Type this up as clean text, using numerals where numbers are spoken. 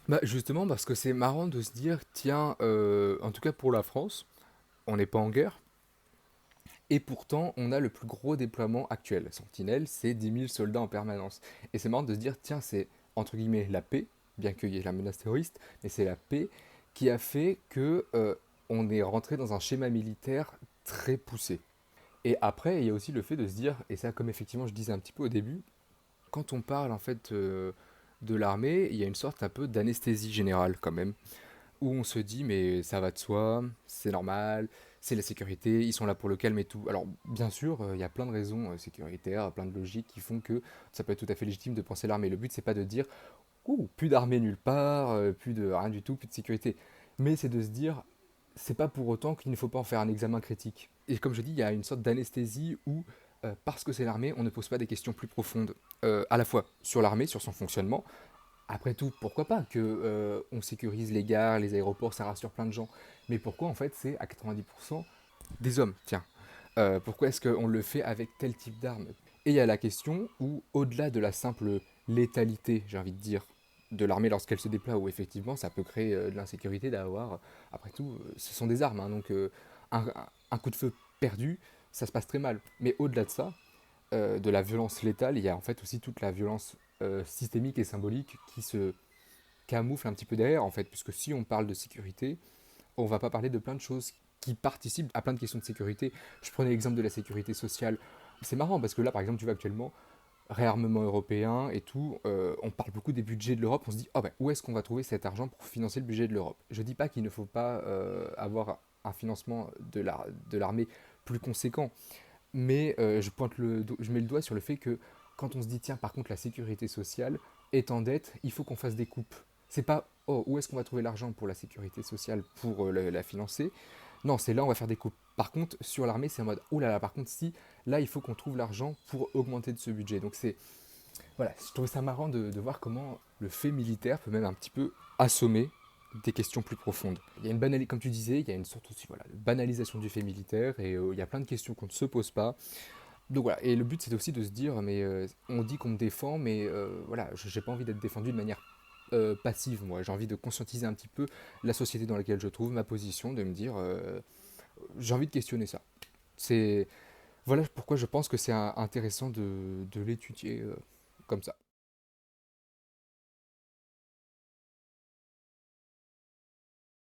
Bah justement parce que c'est marrant de se dire, tiens, en tout cas pour la France, on n'est pas en guerre, et pourtant on a le plus gros déploiement actuel. Sentinelle, c'est 10 000 soldats en permanence. Et c'est marrant de se dire, tiens, c'est entre guillemets la paix, bien qu'il y ait la menace terroriste, mais c'est la paix qui a fait que on est rentré dans un schéma militaire très poussé. Et après, il y a aussi le fait de se dire, et ça comme effectivement je disais un petit peu au début, quand on parle en fait de l'armée, il y a une sorte un peu d'anesthésie générale quand même, où on se dit mais ça va de soi, c'est normal, c'est la sécurité, ils sont là pour le calme et tout. Alors bien sûr, il y a plein de raisons sécuritaires, plein de logiques qui font que ça peut être tout à fait légitime de penser l'armée. Le but c'est pas de dire ouh, plus d'armée nulle part, plus de rien du tout, plus de sécurité. Mais c'est de se dire c'est pas pour autant qu'il ne faut pas en faire un examen critique. Et comme je dis, il y a une sorte d'anesthésie où, parce que c'est l'armée, on ne pose pas des questions plus profondes, à la fois sur l'armée, sur son fonctionnement. Après tout, pourquoi pas que on sécurise les gares, les aéroports, ça rassure plein de gens. Mais pourquoi en fait c'est à 90% des hommes, tiens. Pourquoi est-ce qu'on le fait avec tel type d'armes? Et il y a la question où, au-delà de la simple létalité, j'ai envie de dire, de l'armée lorsqu'elle se déploie, où effectivement ça peut créer de l'insécurité d'avoir, après tout, ce sont des armes, hein, donc un coup de feu perdu, ça se passe très mal. Mais au-delà de ça, de la violence létale, il y a en fait aussi toute la violence systémique et symbolique qui se camoufle un petit peu derrière, en fait, puisque si on parle de sécurité, on va pas parler de plein de choses qui participent à plein de questions de sécurité. Je prenais l'exemple de la sécurité sociale. C'est marrant parce que là, par exemple, tu vois actuellement, réarmement européen et tout, on parle beaucoup des budgets de l'Europe, on se dit, oh ben, où est-ce qu'on va trouver cet argent pour financer le budget de l'Europe? Je dis pas qu'il ne faut pas avoir un financement de l'armée plus conséquent, mais je mets le doigt sur le fait que quand on se dit, tiens, par contre, la sécurité sociale est en dette, il faut qu'on fasse des coupes. C'est pas, oh, où est-ce qu'on va trouver l'argent pour la sécurité sociale pour la financer? Non, c'est là, on va faire des coupes. Par contre, sur l'armée, c'est en mode, oh là là, par contre, si, là, il faut qu'on trouve l'argent pour augmenter de ce budget. Donc c'est, voilà, je trouve ça marrant de voir comment le fait militaire peut même un petit peu assommer des questions plus profondes. Il y a une banalité, comme tu disais, il y a une sorte aussi voilà, de banalisation du fait militaire et il y a plein de questions qu'on ne se pose pas. Donc voilà, et le but c'est aussi de se dire, mais on dit qu'on me défend, mais voilà, j'ai pas envie d'être défendu de manière passive, moi. J'ai envie de conscientiser un petit peu la société dans laquelle je trouve, ma position, de me dire, j'ai envie de questionner ça. C'est voilà pourquoi je pense que c'est intéressant de l'étudier comme ça.